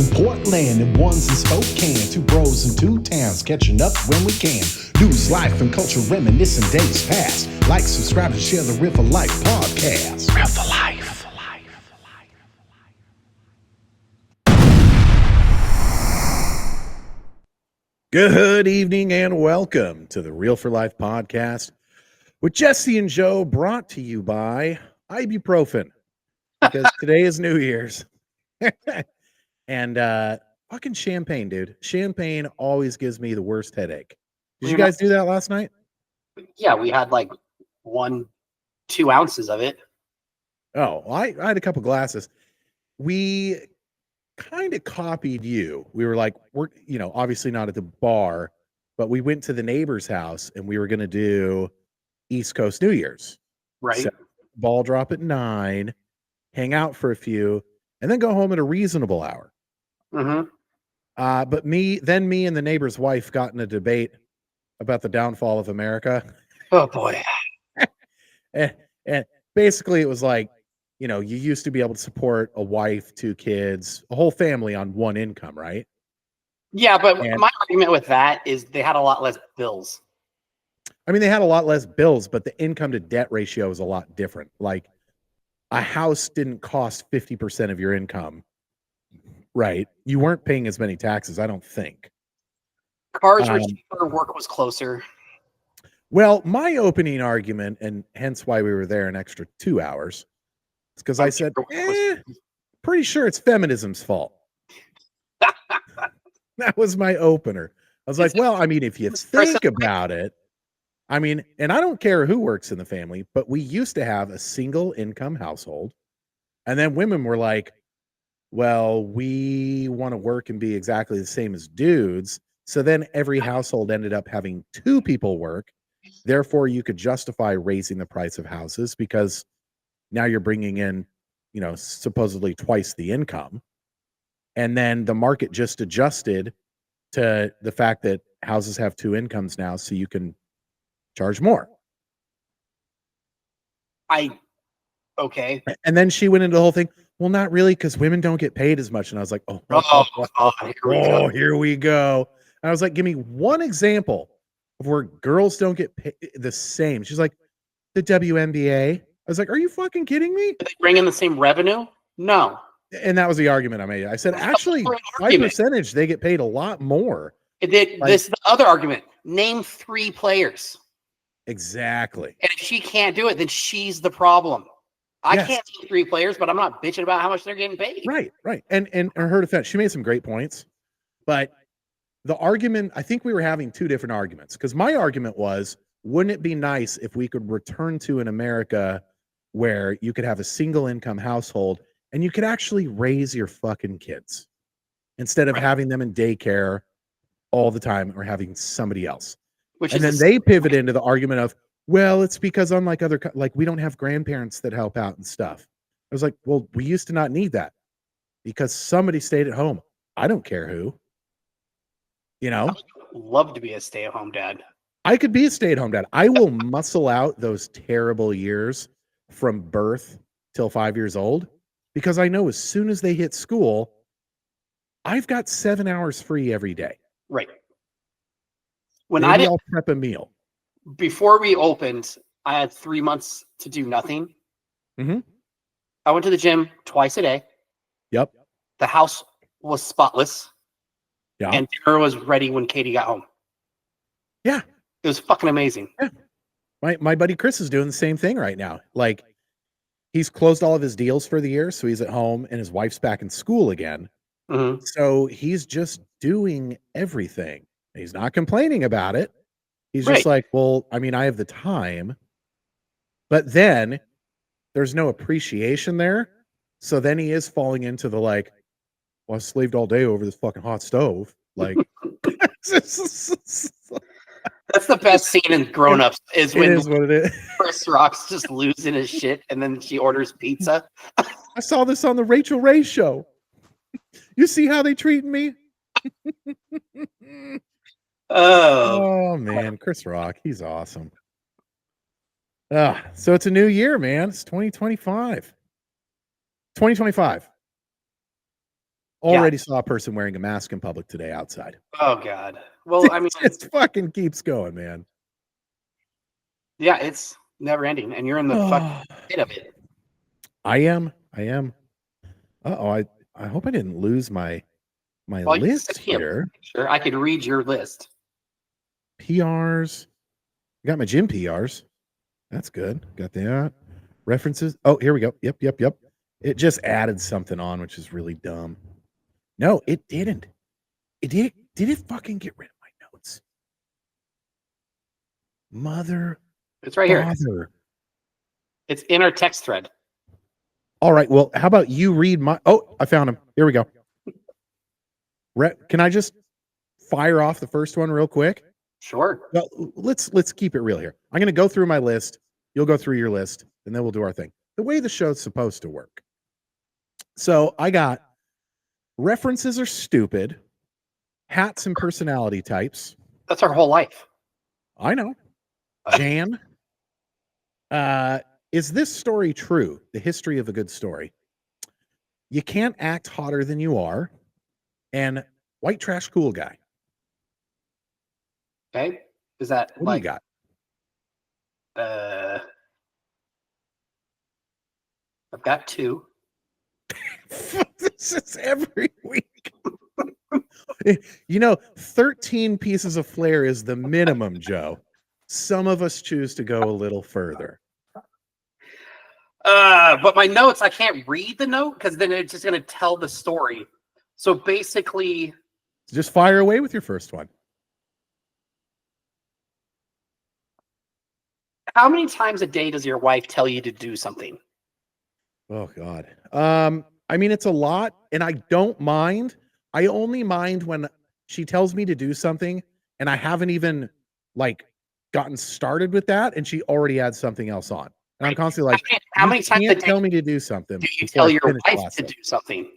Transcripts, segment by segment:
in Portland and one's in Spokane. Two bros in two towns, catching up when we can. News, life, and culture, reminiscing days past. Like, subscribe, and share the Real for Life podcast. Real for Life. Good evening and welcome to the Real for Life podcast with Jesse and Joe, brought to you by ibuprofen, because today is New Year's. And fucking champagne, dude. Champagne always gives me the worst headache. Did you guys do that last night? Yeah, we had like 1-2 ounces of it. Oh, well, I had a couple glasses. We kind of copied you. We were like, we're, obviously not at the bar, but we went to the neighbor's house and we were going to do East Coast New Year's. Right. So, ball drop at 9, hang out for a few, and then go home at a reasonable hour. Mm-hmm. But me and the neighbor's wife got in a debate about the downfall of America. Oh boy. and basically it was like, you used to be able to support a wife, 2 kids, a whole family on one income, right? Yeah, but my argument with that is they had a lot less bills. I mean, they had a lot less bills, but the income to debt ratio was a lot different. Like, a house didn't cost 50% of your income, right? You weren't paying as many taxes, I don't think. Cars were cheaper, work was closer. Well, my opening argument, and hence why we were there an extra 2 hours, is because I said, pretty sure it's feminism's fault. That was my opener. I was like, well, I mean, if you think about it, I mean, and I don't care who works in the family, but we used to have a single income household. And then women were like, well, we want to work and be exactly the same as dudes. So then every household ended up having 2 people work. Therefore, you could justify raising the price of houses because now you're bringing in, supposedly twice the income. And then the market just adjusted to the fact that houses have 2 incomes now, so you can charge more. Okay. And then she went into the whole thing. Well, not really, because women don't get paid as much. And I was like, here we go. And I was like, give me one example of where girls don't get paid the same. She's like, the WNBA. I was like, are you fucking kidding me? Did they bring in the same revenue? No. And that was the argument I made. I said, actually, by percentage, they get paid a lot more. This is the other argument. Name 3 players. Exactly. And if she can't do it, then she's the problem. I can't name 3 players, but I'm not bitching about how much they're getting paid. Right. And in her defense, she made some great points. But the argument, I think we were having 2 different arguments. Because my argument was, wouldn't it be nice if we could return to an America where you could have a single income household and you could actually raise your fucking kids instead of having them in daycare all the time or having somebody else. And then they pivot into the argument of, well, it's because unlike we don't have grandparents that help out and stuff. I was like, well, we used to not need that because somebody stayed at home. I don't care who. I would love to be a stay-at-home dad. I could be a stay-at-home dad. I will muscle out those terrible years from birth till 5 years old because I know as soon as they hit school, I've got 7 hours free every day. Right. Maybe I'll prep a meal. Before we opened, I had 3 months to do nothing. Mm-hmm. I went to the gym twice a day. Yep. The house was spotless. Yeah. And dinner was ready when Katie got home. Yeah. It was fucking amazing. Yeah. My buddy Chris is doing the same thing right now. Like, he's closed all of his deals for the year, so he's at home and his wife's back in school again. Mm-hmm. So he's just doing everything. He's not complaining about it. He's just like, well, I mean, I have the time. But then there's no appreciation there. So then he is falling into the like, well, I slaved all day over this fucking hot stove. Like, that's the best scene in Grown Ups is when what it is. Chris Rock's just losing his shit and then she orders pizza. I saw this on the Rachel Ray show. You see how they treat me? Oh man, Chris Rock, he's awesome. So it's a new year, man. It's 2025. 2025. Already saw a person wearing a mask in public today outside. Oh God. Well, I mean, it fucking keeps going, man. Yeah, it's never ending, and you're in the fucking pit of it. I am. Uh-oh, I hope I didn't lose my list here. Sure, I could read your list. PRs. I got my gym PRs. That's good. Got that. References. Oh, here we go. Yep. It just added something on, which is really dumb. No, it didn't. Did it fucking get rid of my notes? Mother. It's right here. It's in our text thread. All right. Well, how about you read my... Oh, I found him. Here we go. Can I just fire off the first one real quick? Sure. Well, let's keep it real here. I'm going to go through my list. You'll go through your list, and then we'll do our thing. The way the show's supposed to work. So I got references are stupid, hats and personality types. That's our whole life. I know. Jan. Is this story true? The history of a good story. You can't act hotter than you are. And white trash cool guy. Okay. Is that what do you got? I've got 2. This is every week. 13 pieces of flair is the minimum, Joe. Some of us choose to go a little further. But my notes, I can't read the note because then it's just going to tell the story. So basically... Just fire away with your first one. How many times a day does your wife tell you to do something? Oh, God. I mean, it's a lot, and I don't mind. I only mind when she tells me to do something, and I haven't even, gotten started with that, and she already adds something else on. And I'm constantly like, how many times a day tell me to do something? Do you tell your wife to do something?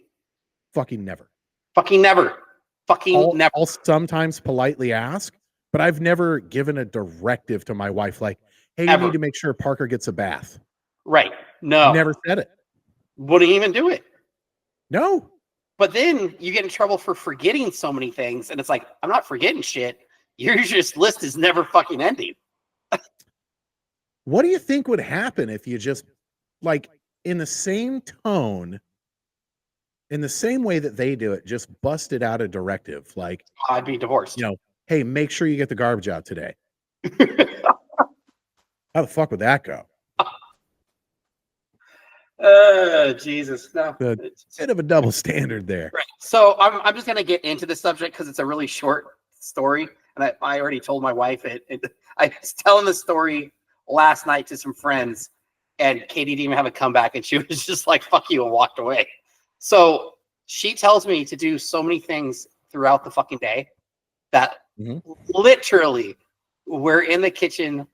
Fucking never. Fucking never. Never. I'll sometimes politely ask, but I've never given a directive to my wife like, hey, you need to make sure Parker gets a bath. Right. No. Never said it. Wouldn't even do it. No. But then you get in trouble for forgetting so many things, and it's like, I'm not forgetting shit. Your just list is never fucking ending. What do you think would happen if you just, in the same tone, in the same way that they do it, just busted out a directive? I'd be divorced. Hey, make sure you get the garbage out today. How the fuck would that go? Jesus. No. A bit of a double standard there. Right. So I'm just going to get into the subject because it's a really short story. And I already told my wife it. I was telling the story last night to some friends, and Katie didn't even have a comeback, and she was just like, fuck you, and walked away. So she tells me to do so many things throughout the fucking day that literally we're in the kitchen,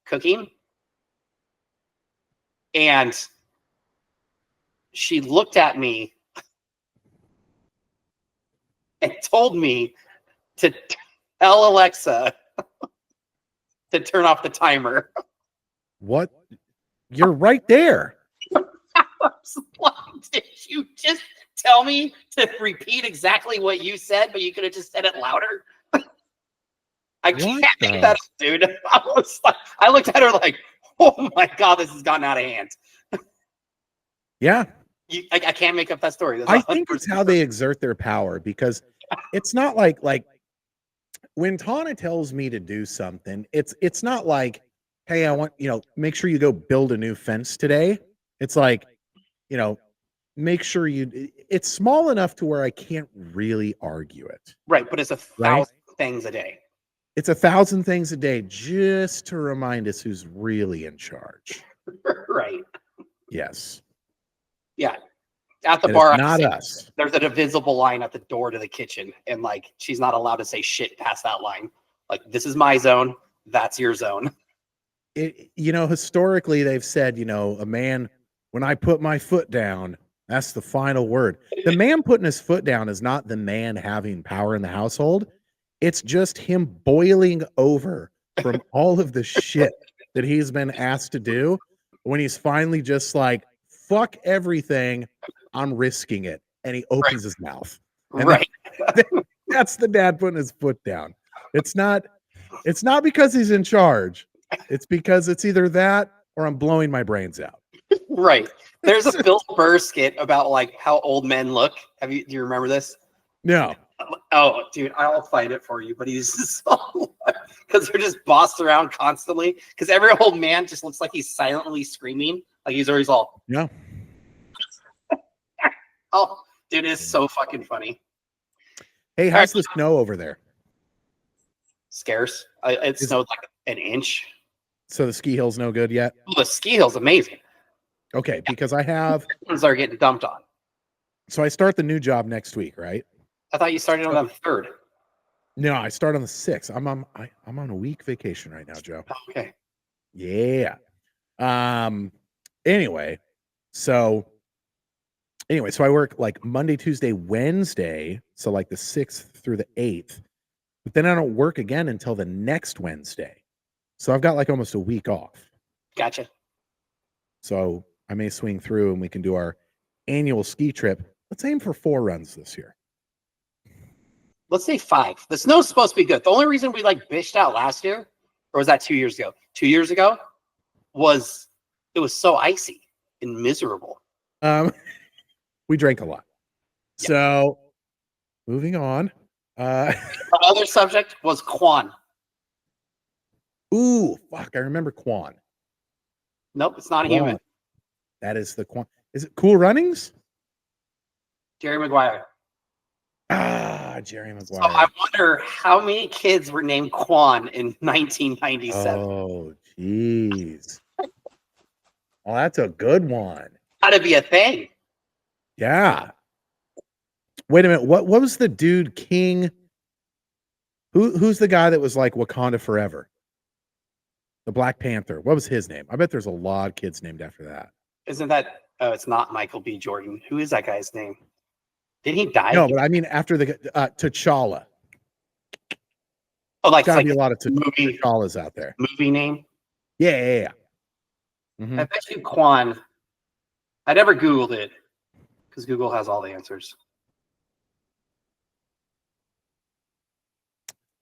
cooking. And she looked at me and told me to tell Alexa to turn off the timer. What? You're right there. Did you just tell me to repeat exactly what you said, but you could have just said it louder? I can't make that up, dude. I looked at her like, oh my God, this has gotten out of hand. Yeah. I can't make up that story. I think it's how they exert their power, because it's not like when Tana tells me to do something, it's not like, hey, I want, make sure you go build a new fence today. It's like, make sure it's small enough to where I can't really argue it. Right. But it's 1,000 things a day. It's 1,000 things a day just to remind us who's really in charge. Right. Yes. Yeah. At the bar, not us. There's an invisible line at the door to the kitchen, and she's not allowed to say shit past that line. This is my zone. That's your zone. Historically, they've said, a man, when I put my foot down, that's the final word. The man putting his foot down is not the man having power in the household. It's just him boiling over from all of the shit that he's been asked to do. When he's finally just like, fuck everything, I'm risking it. and he opens his mouth. And Right. that's the dad putting his foot down. It's not because he's in charge. It's because it's either that or I'm blowing my brains out. Right. There's a Bill Burr skit about like how old men look. Do you remember this? No. Oh, dude, I'll find it for you. But he's just because they're just bossed around constantly. Because every old man just looks like he's silently screaming, like he's always all. Yeah. Oh, dude, it's so fucking funny. Hey, how's the snow over there? Scarce. It snowed like an inch. So the ski hill's no good yet? Well, the ski hill's amazing. Okay, because I have. Ones are getting dumped on. So I start the new job next week, right? I thought you started on the 3rd. No, I start on the 6th. I'm on a week vacation right now, Joe. Okay. Yeah. Anyway, so I work like Monday, Tuesday, Wednesday, so like the 6th through the 8th. But then I don't work again until the next Wednesday. So I've got like almost a week off. Gotcha. So I may swing through and we can do our annual ski trip. Let's aim for 4 runs this year. Let's say 5. The snow's supposed to be good. The only reason we like bitched out last year, or was that 2 years ago? 2 years ago was it was so icy and miserable. We drank a lot. Yeah. So moving on. The other subject was Quan. Ooh, fuck. I remember Quan. Nope, it's not a human. That is the Quan. Is it Cool Runnings? Jerry Maguire. Ah, Jerry Maguire. So I wonder how many kids were named Quan in 1997. Oh, jeez. Well, that's a good one. Gotta be a thing. Yeah. Wait a minute. What was the dude King? Who's the guy that was like Wakanda Forever? The Black Panther. What was his name? I bet there's a lot of kids named after that. Isn't that? Oh, it's not Michael B. Jordan. Who is that guy's name? Did he die? No, but I mean after the T'Challa. Oh, like gotta like be a lot of movie T'Challas out there. Movie name? Yeah. Mm-hmm. I bet you Quan. I never Googled it because Google has all the answers.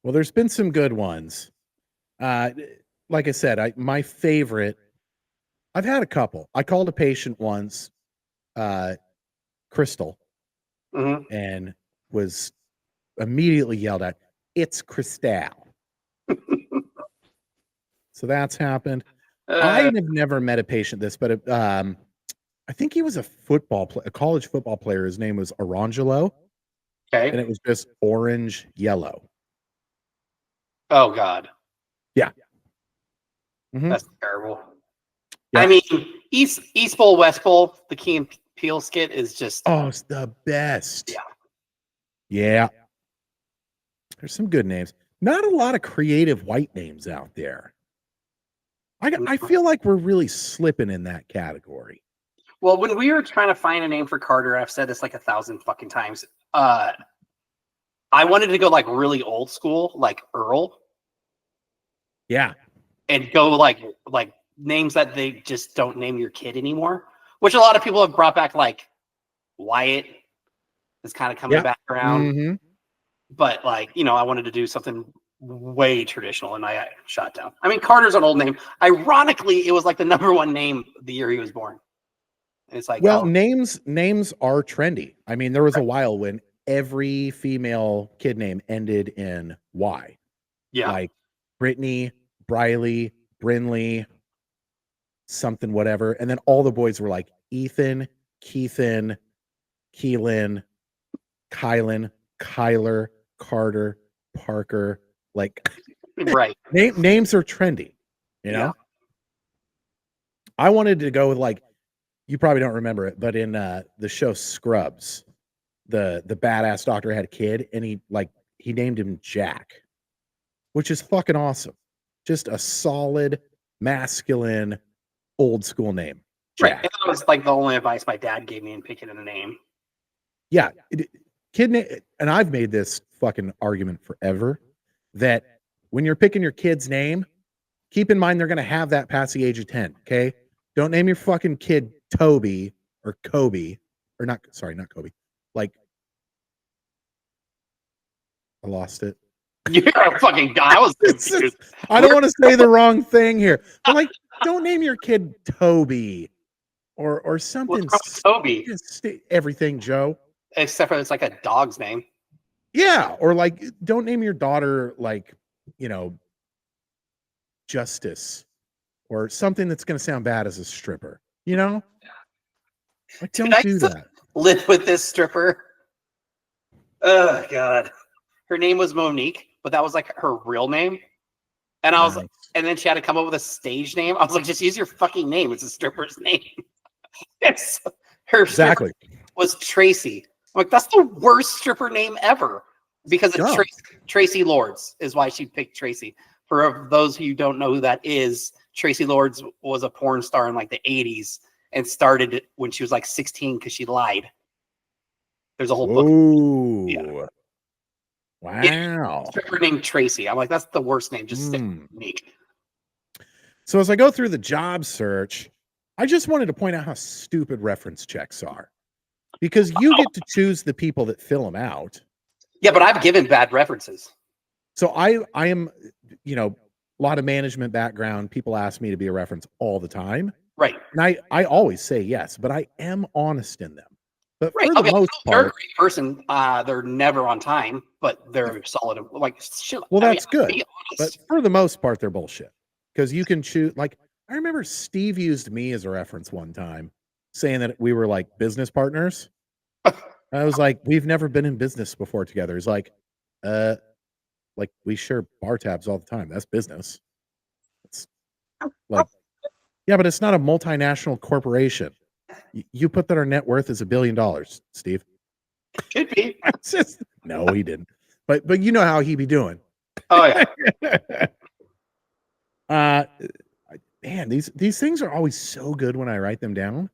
Well, there's been some good ones. Like I said, my favorite. I've had a couple. I called a patient once, Crystal, and was immediately yelled at. It's Cristal. So that's happened. I have never met a patient this, but I think he was a college football player. His name was Orangelo. Okay. And it was just orange yellow. Oh God. Yeah. Mm-hmm. That's terrible. Yeah. I mean, East Bowl, West Bowl, the Key and Peele skit is just it's the best. Yeah. Yeah. There's some good names. Not a lot of creative white names out there. I feel like we're really slipping in that category. Well, when we were trying to find a name for Carter, I've said this like 1,000 fucking times. I wanted to go like really old school, like Earl. Yeah. And go like names that they just don't name your kid anymore, which a lot of people have brought back, like Wyatt is kind of coming back around. Mm-hmm. But like, I wanted to do something way traditional and I shot down. I mean, Carter's an old name. Ironically, it was like the #1 name the year he was born. And it's like, well, names are trendy. I mean, there was a while when every female kid name ended in Y. Yeah. Like Brittany, Briley, Brinley, something, whatever. And then all the boys were like Ethan, Keithan, Keelan, Kylan, Kyler, Carter, Parker. Like, right. Names are trendy, you know? Yeah. I wanted to go with like, you probably don't remember it, but in the show Scrubs, the badass doctor had a kid and he named him Jack, which is fucking awesome. Just a solid, masculine, old school name. Jack. Right. And that was like the only advice my dad gave me in picking a name. Yeah. Kid name, and I've made this fucking argument forever that when you're picking your kid's name, keep in mind they're going to have that past the age of 10. Okay. Don't name your fucking kid Toby or Kobe, or not Kobe, like I lost it. You're a fucking guy. I was It's confused. I don't want to say the wrong thing here, but like, don't name your kid Toby or something. What's wrong with Toby? Just everything, Joe. Except for it's like a dog's name. Yeah, or like, don't name your daughter like, Justice or something that's going to sound bad as a stripper. Like, don't do that. Live with this stripper. Oh God, her name was Monique, but that was like her real name. And I was like, and then she had to come up with a stage name. I was like, just use your fucking name. It's a stripper's name. It's her Exactly. was Tracy. I'm like, that's the worst stripper name ever. Because of Tracy Lords is why she picked Tracy. For those who don't know who that is, Tracy Lords was a porn star in like the 80s and started when she was like 16 because she lied. There's a whole book. Yeah. Wow. Stripper named Tracy. I'm like, that's the worst name. Just stick with Monique. So as I go through the job search, I just wanted to point out how stupid reference checks are. Because you get to choose the people that fill them out. Yeah, but I've given bad references. So I am, a lot of management background. People ask me to be a reference all the time. Right. And I always say yes, but I am honest in them. But for the most part, they're a great person. They're never on time, but they're solid. Like shit. Well, that's good. But for the most part, they're bullshit. Because you can choose. Like, I remember Steve used me as a reference one time, saying that we were like business partners. I was like, we've never been in business before together. He's like we share bar tabs all the time. That's business. It's like, yeah, but it's not a multinational corporation. You put that our net worth is $1 billion, Steve. Could be. No, he didn't. But you know how he be doing. Oh yeah. Man, these things are always so good when I write them down,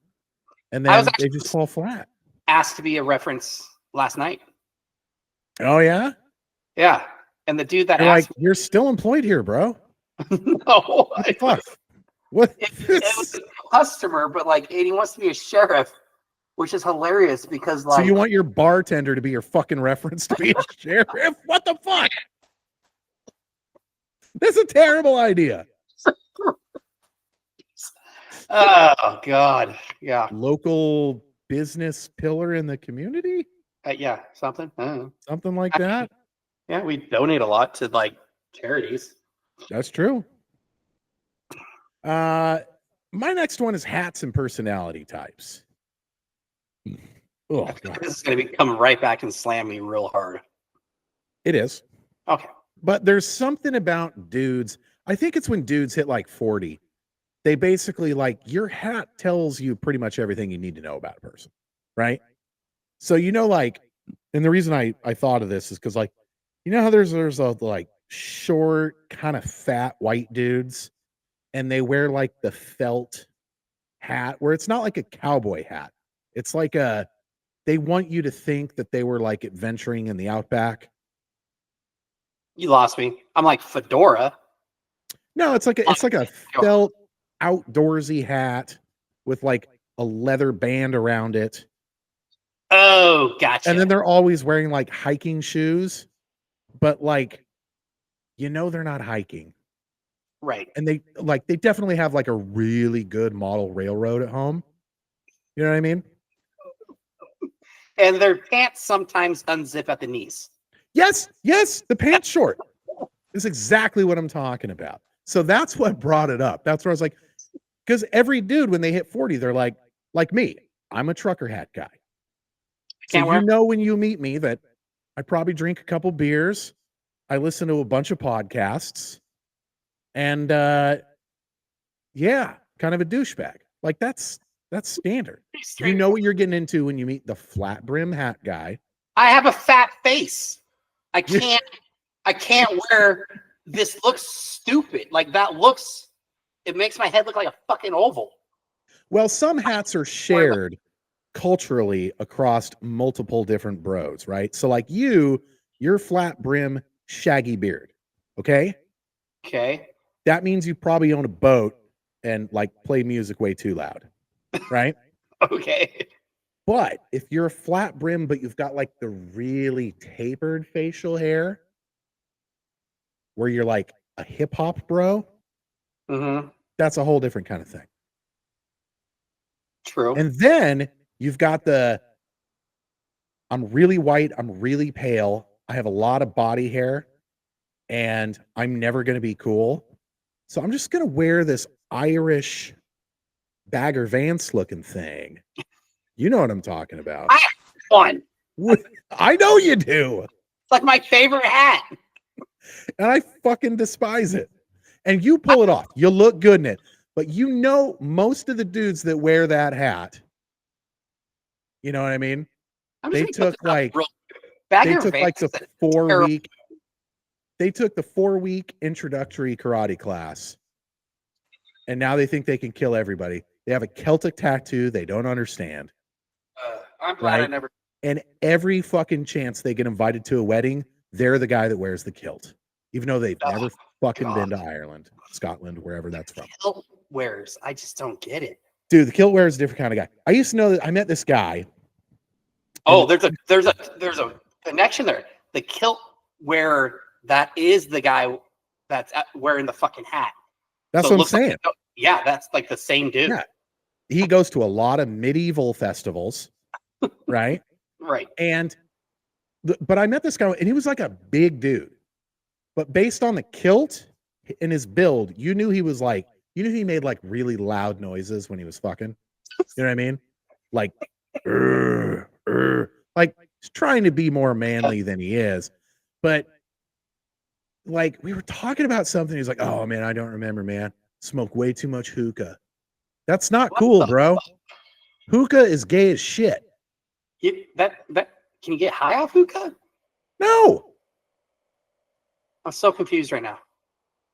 and then they just fall flat. Asked to be a reference last night. Oh yeah. Yeah, and the dude that asked you're still employed here, bro. No. What the fuck? What? It was a customer, but and he wants to be a sheriff, which is hilarious because so you want your bartender to be your fucking reference to be a sheriff? What the fuck? That's a terrible idea. Oh God, yeah. Local business pillar in the community. Yeah, something like that. Yeah, we donate a lot to charities. That's true. My next one is hats and personality types. Oh, God. This is going to be coming right back and slam me real hard. It is. Okay. But there's something about dudes. I think it's when dudes hit 40. They basically your hat tells you pretty much everything you need to know about a person. Right. So, and the reason I thought of this is because how there's a short, kind of fat white dudes, and they wear the felt hat where it's not like a cowboy hat. It's they want you to think that they were adventuring in the outback. You lost me. I'm like fedora. No, it's like a felt outdoorsy hat with a leather band around it. Oh, gotcha. And then they're always wearing hiking shoes, but they're not hiking. Right. And they definitely have a really good model railroad at home. You know what I mean? And their pants sometimes unzip at the knees. Yes, the pants short. Is exactly what I'm talking about. So that's what brought it up. That's where I was like, because every dude when they hit 40, they're like me. I'm a trucker hat guy. So when you meet me that I probably drink a couple beers, I listen to a bunch of podcasts, and kind of a douchebag. That's standard. You know what you're getting into when you meet the flat brim hat guy. I have a fat face. I can't wear this. Looks stupid. It makes my head look like a fucking oval. Well, some hats are shared culturally across multiple different bros, right? So your flat brim, shaggy beard. Okay. That means you probably own a boat and play music way too loud. Right? Okay. But if you're a flat brim, but you've got like the really tapered facial hair, where you're like a hip hop bro, Mm-hmm. that's a whole different kind of thing. True. And then you've got I'm really white, I'm really pale, I have a lot of body hair, and I'm never going to be cool. So I'm just going to wear this Irish Bagger Vance looking thing. You know what I'm talking about. I have one. I know you do. It's like my favorite hat. And I fucking despise it. And you pull it off. You look good in it. But you know, most of the dudes that wear that hat, you know what I mean? They took like the 4-week. They took the 4-week introductory karate class. And now they think they can kill everybody. They have a Celtic tattoo they don't understand. I'm glad I never. And every fucking chance they get invited to a wedding, they're the guy that wears the kilt, even though they've never fucking been to Ireland, Scotland, wherever that's from. Kilt wears, I just don't get it, dude. The kilt wearer is a different kind of guy. I used to know that. I met this guy. Oh, there's a connection there. The kilt wearer, that is the guy that's wearing the fucking hat. That's what I'm saying. Yeah, that's like the same dude. Yeah. He goes to a lot of medieval festivals, right? Right. But I met this guy, and he was like a big dude. But based on the kilt and his build, you knew he made like really loud noises when he was fucking. You know what I mean? Like, like he's trying to be more manly than he is. But like we were talking about something, he's like, "Oh man, I don't remember, man. Smoke way too much hookah." That's not cool, bro. Hookah is gay as shit. That can you get high off hookah? No. I'm so confused right now.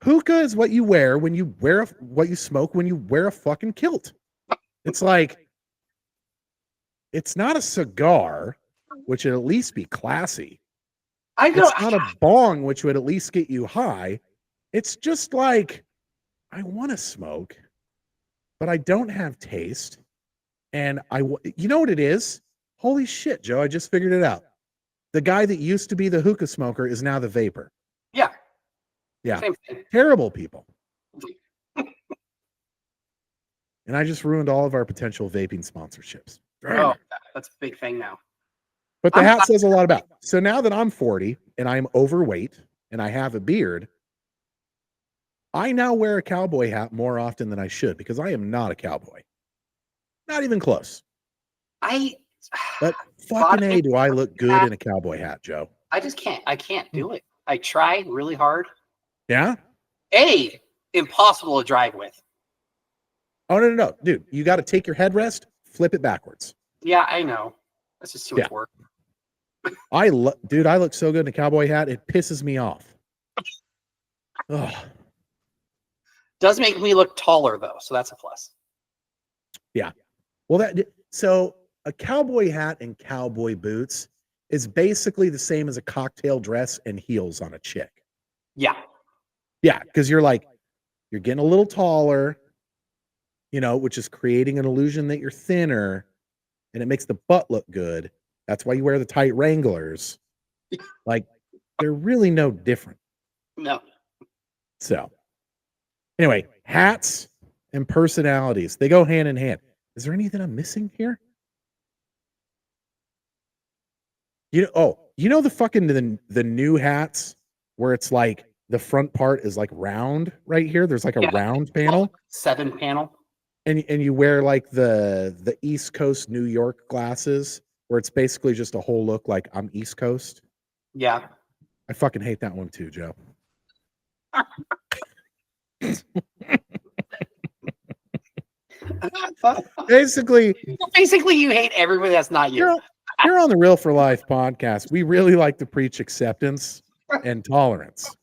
Hookah is what you wear when you wear what you smoke when you wear a fucking kilt. It's like, it's not a cigar, which would at least be classy. I know. It's not a bong, which would at least get you high. It's just like, I want to smoke, but I don't have taste. And you know what it is? Holy shit, Joe, I just figured it out. The guy that used to be the hookah smoker is now the vapor. Yeah. Yeah. Terrible people. And I just ruined all of our potential vaping sponsorships. Oh, that's a big thing now. But the hat says a lot about it. So now that I'm 40 and I'm overweight and I have a beard, I now wear a cowboy hat more often than I should because I am not a cowboy. Not even close. But fucking A, do I look good in a cowboy hat, Joe? I just can't. I can't do it. I try really hard. Yeah? Impossible to drive with. Oh, no. Dude, you got to take your headrest, flip it backwards. Yeah, I know. That's just too much work. Dude, I look so good in a cowboy hat. It pisses me off. Ugh. Does make me look taller, though, so that's a plus. Yeah. Well, so a cowboy hat and cowboy boots is basically the same as a cocktail dress and heels on a chick. Yeah. Yeah, because you're getting a little taller, which is creating an illusion that you're thinner, and it makes the butt look good. That's why you wear the tight Wranglers. Like, they're really no different. No. So, anyway, hats and personalities, they go hand in hand. Is there anything I'm missing here? You know the fucking the new hats where it's like the front part is like round right here. There's like a round panel. 7 panel. And you wear like the East Coast New York glasses where it's basically just a whole look like I'm East Coast. Yeah. I fucking hate that one too, Joe. Basically, you hate everybody that's not you. You're on the Real for Life podcast. We really like to preach acceptance and tolerance.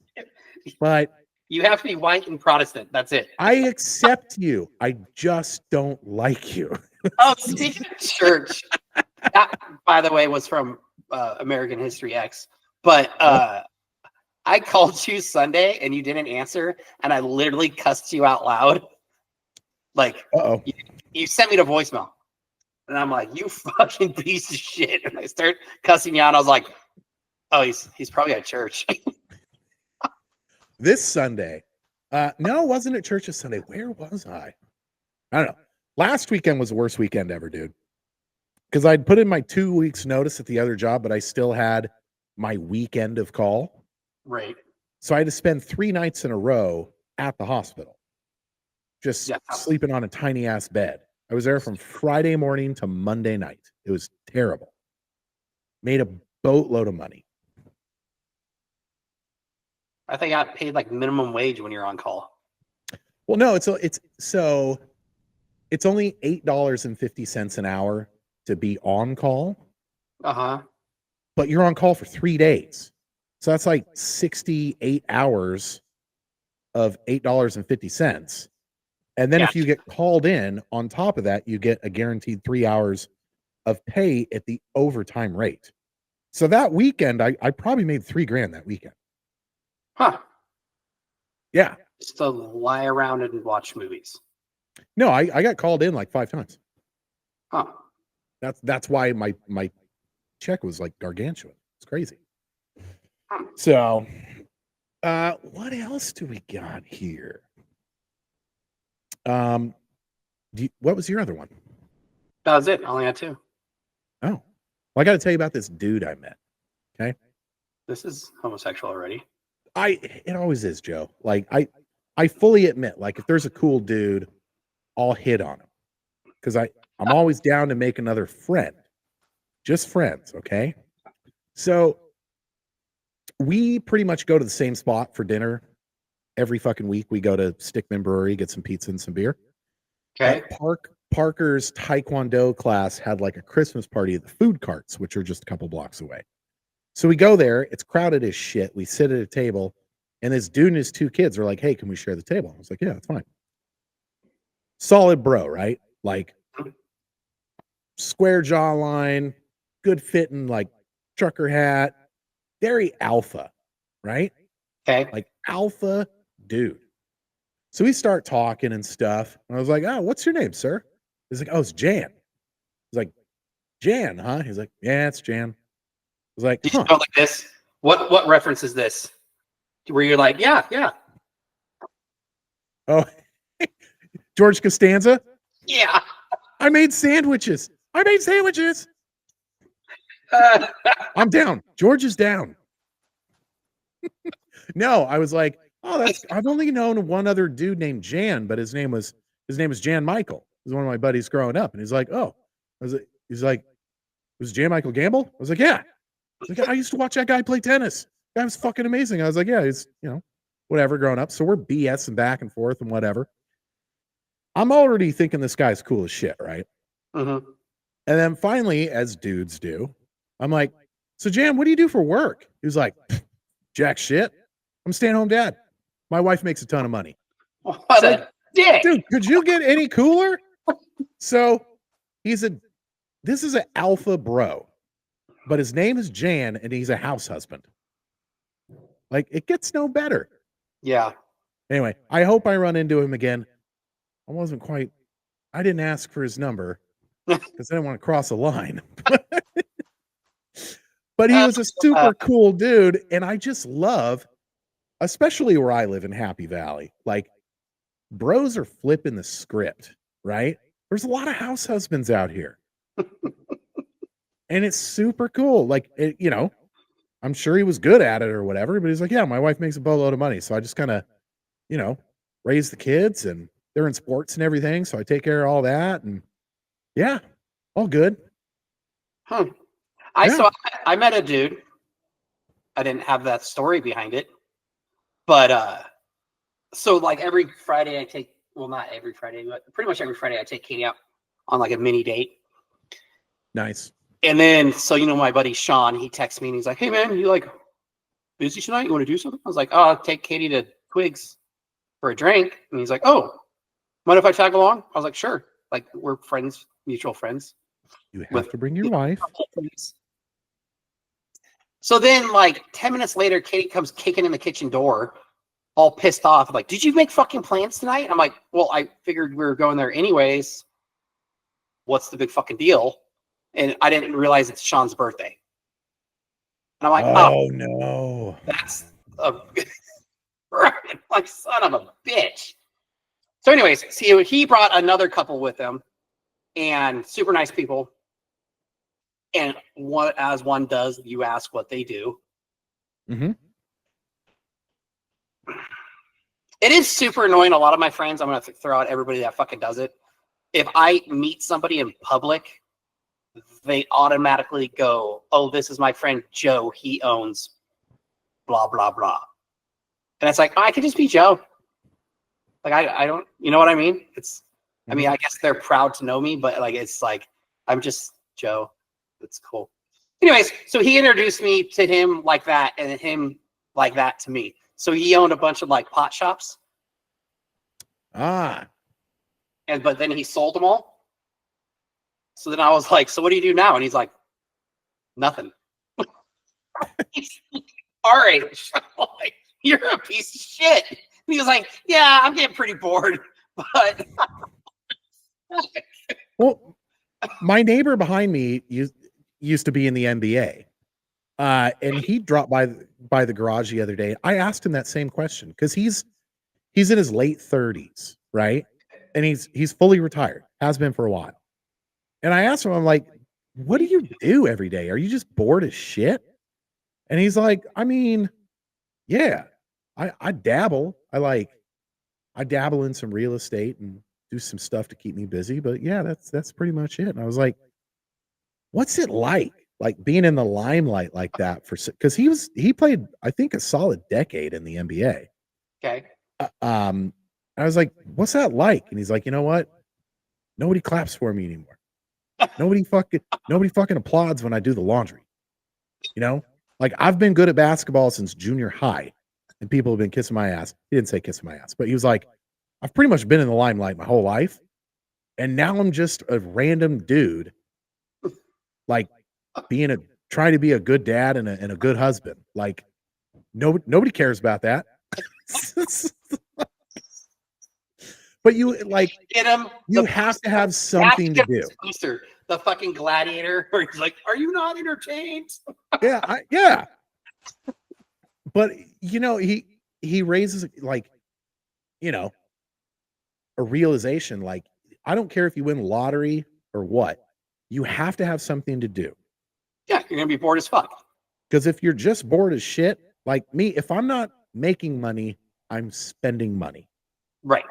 But you have to be white and Protestant. That's it. I accept you. I just don't like you. Oh, speaking of church, that, by the way, was from American History X. But I called you Sunday and you didn't answer, and I literally cussed you out loud. Like, you sent me to voicemail. And I'm like, you fucking piece of shit. And I start cussing you out. I was like, oh, he's probably at church. This Sunday, no, wasn't at church this Sunday. Where was I? I don't know. Last weekend was the worst weekend ever, dude. Because I'd put in my 2 weeks notice at the other job, but I still had my weekend of call. Right. So I had to spend 3 nights in a row at the hospital, just sleeping on a tiny ass bed. I was there from Friday morning to Monday night. It was terrible. Made a boatload of money. I think I got paid like minimum wage when you're on call. Well, no, it's only $8.50 an hour to be on call. Uh-huh. But you're on call for 3 days. So that's like 68 hours of $8.50. And then if you get called in on top of that, you get a guaranteed 3 hours of pay at the overtime rate. So that weekend, I probably made $3,000 that weekend. Huh. Yeah. Just to lie around and watch movies. No, I got called in like 5 times. Huh. That's why my check was like gargantuan. It's crazy. So what else do we got here? What was your other one? That was it. I only had 2. Oh, well, I got to tell you about this dude I met. Okay. This is homosexual already. It always is, Joe. Like I fully admit, like if there's a cool dude, I'll hit on him because I'm always down to make another friend, just friends. Okay. So we pretty much go to the same spot for dinner every fucking week. We go to Stickman Brewery, get some pizza and some beer. Okay. Parker's Taekwondo class had like a Christmas party at the food carts, which are just a couple blocks away. So we go there. It's crowded as shit. We sit at a table, and this dude and his 2 kids are like, "Hey, can we share the table?" I was like, "Yeah, that's fine." Solid bro, right? Like square jawline, good fitting, like trucker hat, very alpha, right? Okay. Like alpha dude. So we start talking and stuff. And I was like, "Oh, what's your name, sir?" He's like, "Oh, it's Jan." He's like, "Jan, huh?" He's like, "Yeah, it's Jan." I was like, Did you go like this? What reference is this? Where you're like, yeah. Oh, George Costanza? Yeah. I made sandwiches. I'm down. George is down. No, I was like, oh, I've only known one other dude named Jan, but his name was Jan Michael. He was one of my buddies growing up. And he's like, oh, he's like, was Jan Michael Gamble? I was like, yeah. Like, I used to watch that guy play tennis. That was fucking amazing. I was like, yeah, he's, whatever, growing up. So we're BSing back and forth and whatever. I'm already thinking this guy's cool as shit, right? Mm-hmm. And then finally, as dudes do, I'm like, so Jan, what do you do for work? He was like, jack shit. I'm stay-at-home dad. My wife makes a ton of money. What a dick. Dude, could you get any cooler? So this is an alpha bro, but his name is Jan and he's a house husband. Like, it gets no better. Yeah. Anyway, I hope I run into him again. I didn't ask for his number because I didn't want to cross a line. But he was a super cool dude. And I just love, especially where I live in Happy Valley, like bros are flipping the script, right? There's a lot of house husbands out here. And it's super cool. Like, I'm sure he was good at it or whatever, but he's like, yeah, my wife makes a boatload of money. So I just kind of, raise the kids and they're in sports and everything. So I take care of all that. And yeah, all good. Huh. I met a dude. I didn't have that story behind it. But so like every Friday not every Friday, but pretty much every Friday I take Katie out on like a mini date. Nice. And then, so, my buddy Sean, he texts me and he's like, hey man, you like busy tonight? You want to do something? I was like, oh, I'll take Katie to Twigs for a drink. And he's like, oh, mind if I tag along? I was like, sure. Like, we're friends, mutual friends. You have to bring your wife. So then, like 10 minutes later, Katie comes kicking in the kitchen door, all pissed off. I'm like, did you make fucking plans tonight? I'm like, well, I figured we were going there anyways. what's the big fucking deal? And I didn't realize it's Sean's birthday. And I'm like, oh no. that's a like son of a bitch. So, anyways, see, he brought another couple with him, and super nice people. And what, as one does, you ask what they do. Mm-hmm. It is super annoying. A lot of my friends, I'm gonna throw out everybody that fucking does it. If I meet somebody in public, they automatically go, "Oh, this is my friend Joe. He owns blah blah blah," and it's like, I could just be Joe. Like I don't, you know what I mean? It's, I mean, I guess they're proud to know me, but like it's like I'm just Joe. It's cool. Anyways, so he introduced me to him like that, and him like that to me. So he owned a bunch of like pot shops. Ah. But then he sold them all. So then I was like, so what do you do now? And he's like, nothing. All right. Like, you're a piece of shit. And he was like, yeah, I'm getting pretty bored. But well, my neighbor behind me used to be in the NBA. And he dropped by the garage the other day. I asked him that same question because he's in his late 30s, right? And he's fully retired, has been for a while. And I asked him, I'm like, what do you do every day? Are you just bored as shit? And he's like, I mean, yeah, I dabble. I dabble in some real estate and do some stuff to keep me busy. But yeah, that's pretty much it. And I was like, what's it like being in the limelight like that because he played, I think, a solid decade in the NBA. okay. I was like, what's that like? And he's like, you know what? Nobody claps for me anymore. Nobody fucking applauds when I do the laundry. You know, like I've been good at basketball since junior high, and people have been kissing my ass. He didn't say kissing my ass, but he was like, I've pretty much been in the limelight my whole life, and now I'm just a random dude, like trying to be a good dad and a good husband. Like nobody cares about that. But you like Get him. you have to have something to do. Poster, the fucking gladiator, where he's like, "Are you not entertained?" Yeah. But you know, he raises like, you know, a realization. Like, I don't care if you win lottery or what, you have to have something to do. Yeah, you're gonna be bored as fuck. Because if you're just bored as shit, like me, if I'm not making money, I'm spending money. Right.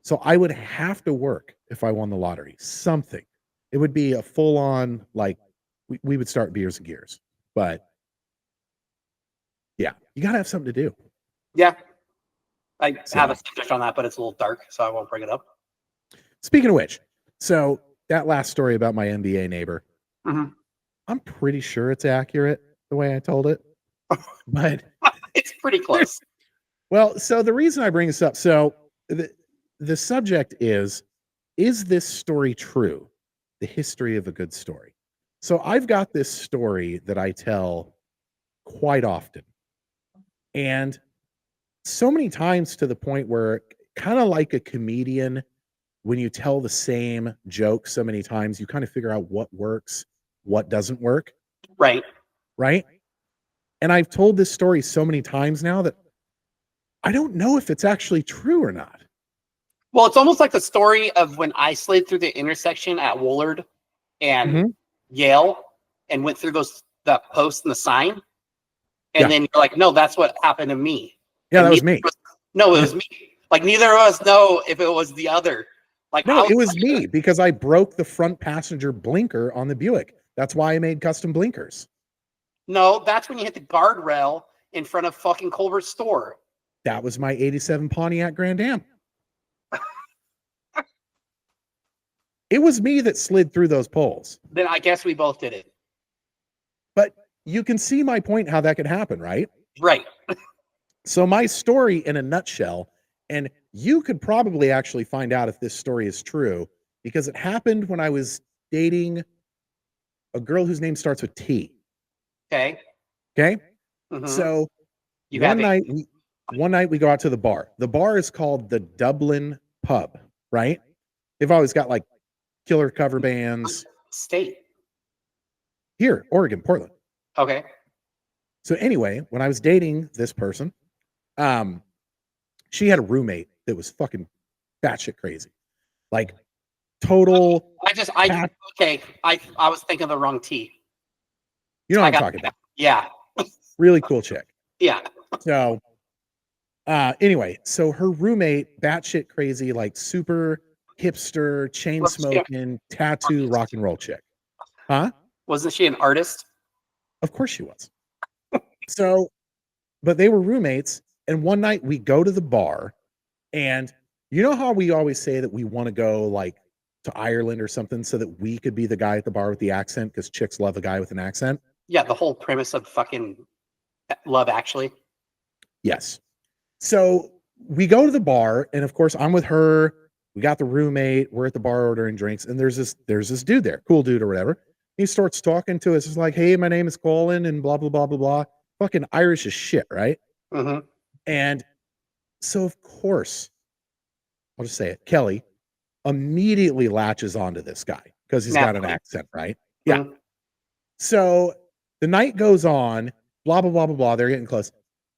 So I would have to work if I won the lottery. Something. It would be a full on, like, we would start Beers and Gears. But yeah, you gotta have something to do. Yeah. I have a subject on that, but it's a little dark, so I won't bring it up. Speaking of which, so that last story about my NBA neighbor, I'm pretty sure it's accurate the way I told it. But it's pretty close. Well, so the reason I bring this up, so the subject is this story true? The history of a good story. So I've got this story that I tell quite often. And so many times to the point where, kind of like a comedian, when you tell the same joke so many times, you kind of figure out what works, what doesn't work. Right. Right. And I've told this story so many times now that I don't know if it's actually true or not. Well, it's almost like the story of when I slid through the intersection at Woolard and Yale and went through the post and the sign. And then you're like, no, that's what happened to me. Yeah, that was me. It was me. Like, neither of us know if it was the other. Like, no, it was me because I broke the front passenger blinker on the Buick. That's why I made custom blinkers. No, that's when you hit the guardrail in front of fucking Culver's store. That was my 87 Pontiac Grand Am. It was me that slid through those poles. Then I guess we both did it. But you can see my point, how that could happen, right? Right. So my story in a nutshell, and you could probably actually find out if this story is true, because it happened when I was dating a girl whose name starts with T. Okay. Okay. So one night we go out to the bar. The bar is called the Dublin Pub, right? They've always got like killer cover bands. State. Here, Oregon, Portland. Okay. So anyway, when I was dating this person, she had a roommate that was fucking batshit crazy. Like total. Okay. I was thinking of the wrong T. You know what I'm talking about. Yeah. Really cool chick. Yeah. So anyway, so her roommate, batshit crazy, like super hipster, chain smoking, tattoo, rock and roll chick. Huh? Wasn't she an artist? Of course she was. So, but they were roommates. And one night we go to the bar, and you know how we always say that we want to go like to Ireland or something so that we could be the guy at the bar with the accent because chicks love a guy with an accent? Yeah, the whole premise of fucking Love Actually. Yes. So we go to the bar, and of course I'm with her. We got the roommate. We're at the bar ordering drinks, and there's this dude there, cool dude or whatever. He starts talking to us. He's like, "Hey, my name is Colin," and blah blah blah blah blah. Fucking Irish as shit, right? Mm-hmm. And so of course, I'll just say it. Kelly immediately latches onto this guy because he's got an accent, right? Yeah. Mm-hmm. So the night goes on. Blah blah blah blah blah. They're getting close.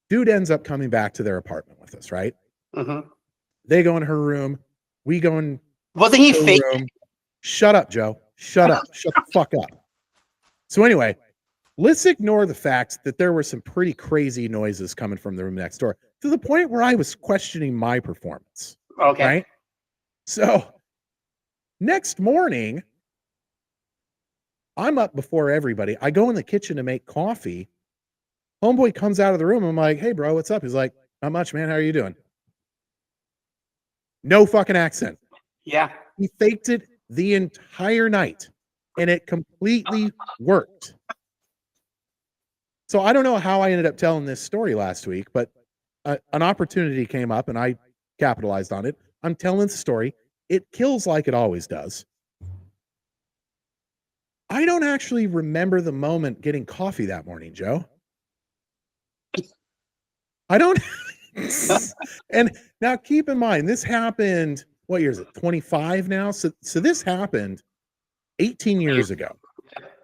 Dude ends up coming back to their apartment with us, right? Mm-hmm. They go in her room. We go in. Wasn't he fake? Shut up, Joe. Shut up. Shut the fuck up. So anyway, let's ignore the fact that there were some pretty crazy noises coming from the room next door to the point where I was questioning my performance. Okay. Right? So next morning, I'm up before everybody. I go in the kitchen to make coffee. Homeboy comes out of the room. I'm like, "Hey, bro, what's up?" He's like, "Not much, man. How are you doing?" No fucking accent. Yeah. He faked it the entire night, and it completely worked. So I don't know how I ended up telling this story last week, but an opportunity came up, and I capitalized on it. I'm telling the story. It kills like it always does. I don't actually remember the moment getting coffee that morning, Joe. I don't. And now keep in mind, this happened, what year is it? 25 now? So this happened 18 years ago.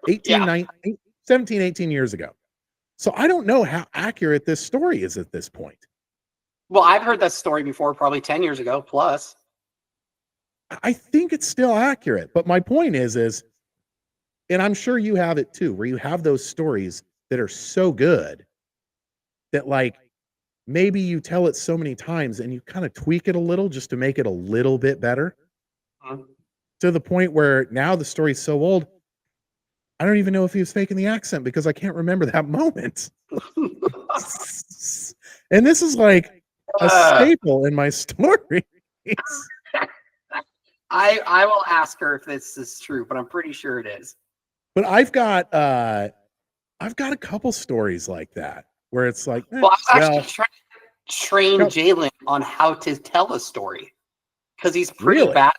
17, 18 years ago. So I don't know how accurate this story is at this point. Well, I've heard that story before, probably 10 years ago plus. I think it's still accurate. But my point is, and I'm sure you have it too, where you have those stories that are so good that like maybe you tell it so many times and you kind of tweak it a little just to make it a little bit better. Mm-hmm. To the point where now the story's so old, I don't even know if he was faking the accent because I can't remember that moment. And this is like a staple in my story. I will ask her if this is true, but I'm pretty sure it is. But I've got a couple stories like that where it's like, well, I was actually trying to train Jalen on how to tell a story because he's pretty bad.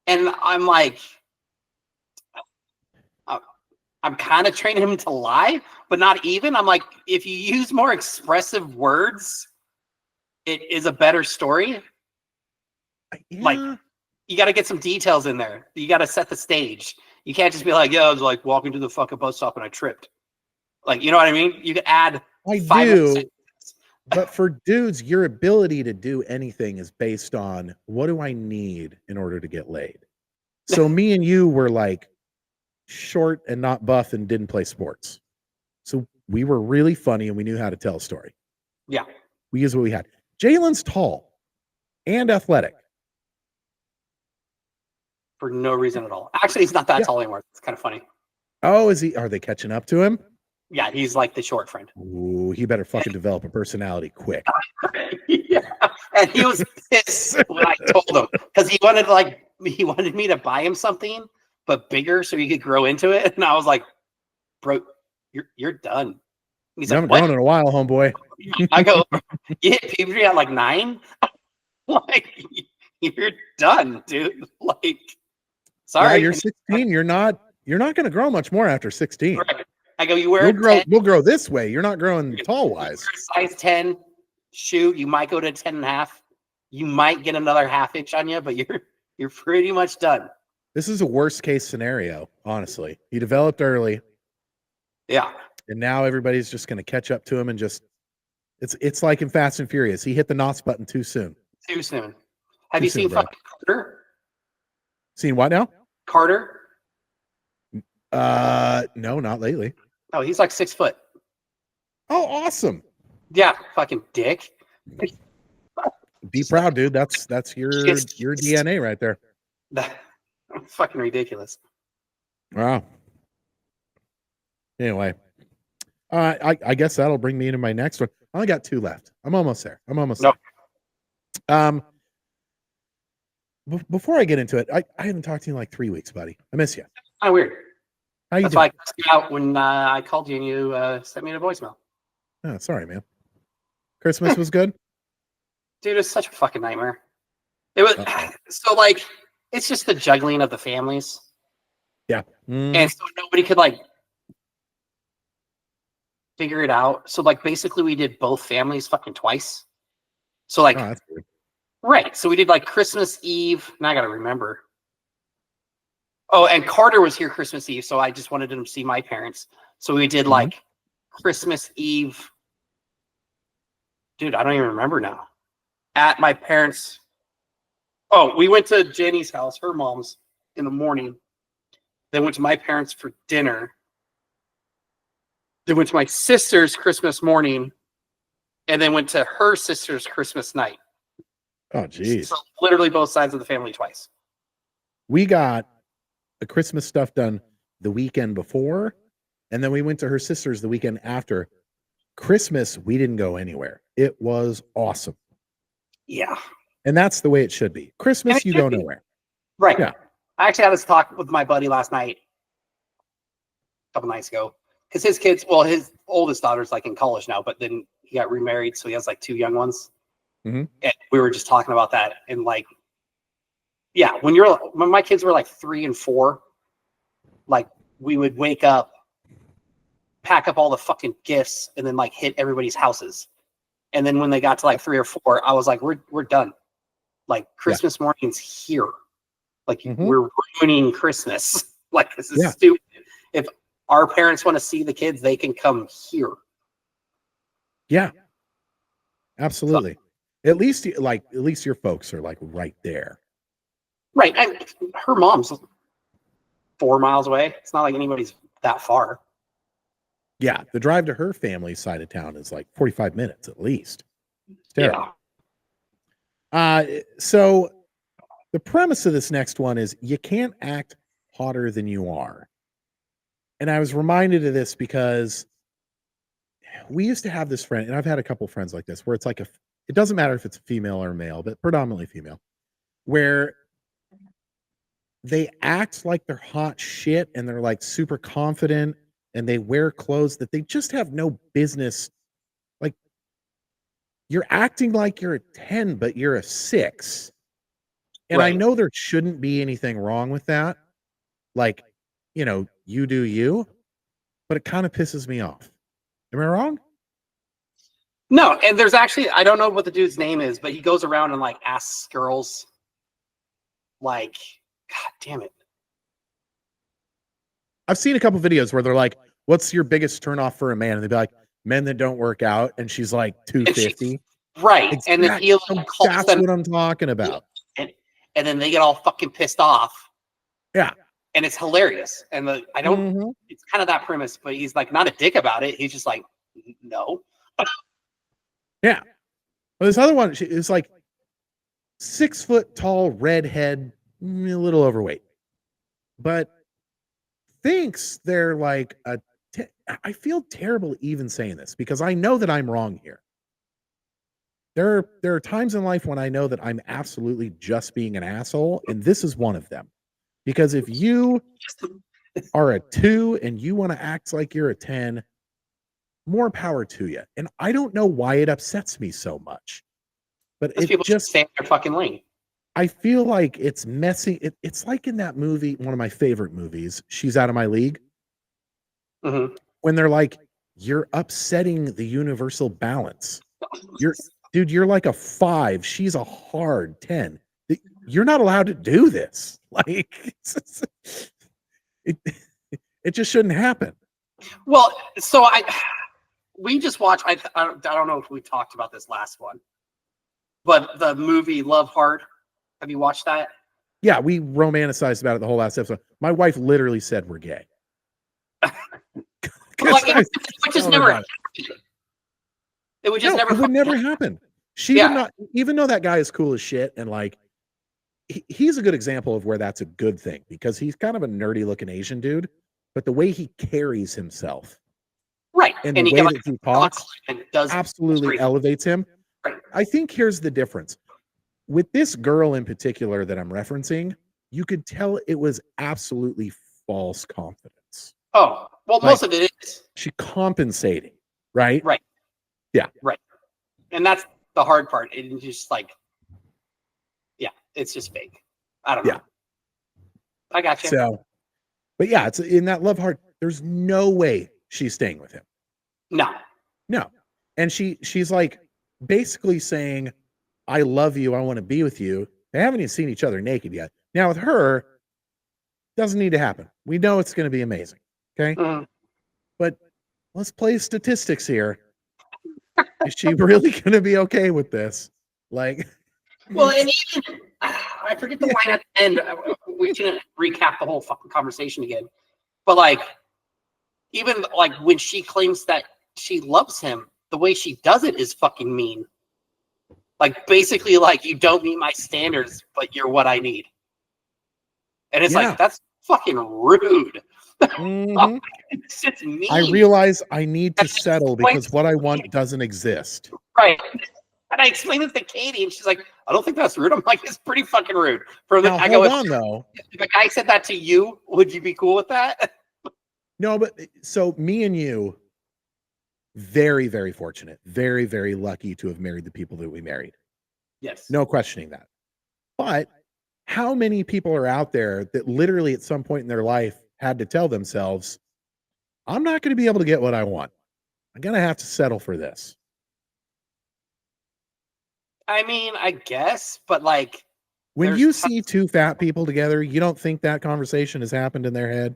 And I'm like, I'm kind of training him to lie, but not even. I'm like, if you use more expressive words, it is a better story. Yeah. Like, you got to get some details in there. You got to set the stage. You can't just be like, "Yeah, I was like walking to the fucking bus stop and I tripped." Like, you know what I mean? You could add. I do. But for dudes, your ability to do anything is based on what do I need in order to get laid. So me and you were like short and not buff and didn't play sports. So we were really funny and we knew how to tell a story. Yeah. We used what we had. Jalen's tall and athletic. For no reason at all. Actually, he's not that tall anymore. It's kind of funny. Oh, is he? Are they catching up to him? Yeah, he's like the short friend. Ooh, he better fucking develop a personality quick. Yeah, and he was pissed when I told him because he wanted me to buy him something, but bigger so he could grow into it. And I was like, "Bro, you're done." He's you haven't grown in a while, homeboy. I go, "You hit puberty at like 9? Like, you're done, dude." Like, sorry, yeah, you're 16. You're not going to grow much more after 16. Right. I go, you'll grow this way. You're not growing tall wise. Size 10 shoe, you might go to 10 and a half. You might get another half inch on you, but you're pretty much done. This is a worst case scenario, honestly. He developed early, Yeah. and now everybody's just going to catch up to him and just it's like in Fast and Furious. He hit the NOS button too soon. Too soon. Have Too you soon, seen bro. fucking Carter? Seen what now? Carter? No, not lately. Oh, he's like 6 foot. Oh, awesome. Yeah, fucking dick. Be proud, dude. That's your DNA right there. Fucking ridiculous. Wow. Anyway, I guess that'll bring me into my next one. I only got 2 left. I'm almost there. Nope. There. Before I get into it, I haven't talked to you in like 3 weeks, buddy. I miss you. Kind of weird. How you That's doing? why I cussed you out when I called you and you sent me a voicemail. Oh, sorry, man. Christmas was good. Dude, it's such a fucking nightmare. It was so like it's just the juggling of the families, Yeah. Mm. and so nobody could like figure it out. So like basically, we did both families fucking twice. So like Oh, that's weird. right, so we did like Christmas Eve. And I gotta remember. Oh, and Carter was here Christmas Eve, so I just wanted him to see my parents. So we did like Christmas Eve. Dude, I don't even remember now. At my parents'. Oh, we went to Jenny's house, her mom's, in the morning. Then went to my parents for dinner. Then went to my sister's Christmas morning. And then went to her sister's Christmas night. Oh, geez. So literally both sides of the family twice. We got the Christmas stuff done the weekend before, and then we went to her sister's the weekend after. Christmas, we didn't go anywhere. It was awesome. Yeah. And that's the way it should be. Christmas, you go nowhere. Right. Yeah. I actually had this talk with my buddy last night, a couple nights ago, because his kids, well, his oldest daughter's like in college now, but then he got remarried, so he has like 2 young ones. Mhm. And we were just talking about that, and like, yeah, when my kids were like 3 and 4, like we would wake up, pack up all the fucking gifts, and then like hit everybody's houses. And then when they got to like 3 or 4, I was like, we're done. Like Christmas morning's here. Like we're ruining Christmas. Like this is stupid. If our parents want to see the kids, they can come here. Yeah. Absolutely. At least your folks are like right there. Right. And her mom's 4 miles away. It's not like anybody's that far. Yeah. The drive to her family's side of town is like 45 minutes at least. It's terrible. Yeah. So the premise of this next one is you can't act hotter than you are. And I was reminded of this because we used to have this friend, and I've had a couple friends like this, where it's like it doesn't matter if it's a female or a male, but predominantly female, where they act like they're hot shit and they're like super confident and they wear clothes that they just have no business. Like you're acting like you're a 10, but you're a 6. And I know there shouldn't be anything wrong with that. Like, you do you, but it kind of pisses me off. Am I wrong? No, and there's actually, I don't know what the dude's name is, but he goes around and like asks girls, like, God damn it. I've seen a couple videos where they're like, what's your biggest turnoff for a man? And they'd be like, men that don't work out. And she's like 250. Right. Exactly. And then he that's what I'm talking about. And then they get all fucking pissed off. Yeah. And it's hilarious. And I don't, it's kind of that premise, but he's like not a dick about it. He's just like, no. Yeah. Well, this other one is like 6 foot tall, redhead, a little overweight, but thinks they're like I feel terrible even saying this because I know that I'm wrong here. There are times in life when I know that I'm absolutely just being an asshole, and this is one of them. Because if you are a 2 and you want to act like you're a 10, more power to you. And I don't know why it upsets me so much. But it people just stay in their fucking lane. I feel like it's messy. It's like in that movie, one of my favorite movies, She's Out of My League. When they're like, you're upsetting the universal balance. You're like a 5. She's a hard 10. you're not allowed to do this. Like, it, it just shouldn't happen. Well, so we just watched. I don't know if we talked about this last one, but the movie Love Hard. Have you watched that? Yeah, we romanticized about it the whole last episode. My wife literally said we're gay. Like, it would just never happen. It would just never. It would never happen. She would not, even though that guy is cool as shit, and like, he's a good example of where that's a good thing, because he's kind of a nerdy looking Asian dude, but the way he carries himself, right, and the way that he talks, does absolutely elevates him. Right. I think here's the difference. With this girl in particular that I'm referencing, you could tell it was absolutely false confidence. Oh, well, most of it is. She compensating, right? Right. Yeah. Right. And that's the hard part. It's just like, yeah, it's just fake. I don't know. Yeah. I got you. So, but yeah, it's in that Love Hard. There's no way she's staying with him. No. And she's like basically saying, I love you. I want to be with you. They haven't even seen each other naked yet. Now with her, doesn't need to happen. We know it's going to be amazing. Okay. Mm-hmm. But let's play statistics here. Is she really going to be okay with this? Like, well, and even I forget the line at the end. We shouldn't recap the whole fucking conversation again. But like, even like when she claims that she loves him, the way she does it is fucking mean. Like, basically, like, you don't meet my standards, but you're what I need. And it's like, that's fucking rude. Mm-hmm. It's just mean. I realize I need to settle because what I want doesn't exist. Right. And I explained it to Katie, and she's like, I don't think that's rude. I'm like, it's pretty fucking rude. Now, hold on, though. If a guy said that to you, would you be cool with that? No, but so me and you, very, very fortunate, very, very lucky to have married the people that we married. Yes. No questioning that. But how many people are out there that literally at some point in their life had to tell themselves, I'm not going to be able to get what I want. I'm going to have to settle for this. I mean, I guess, but like, when you see two fat people together, you don't think that conversation has happened in their head?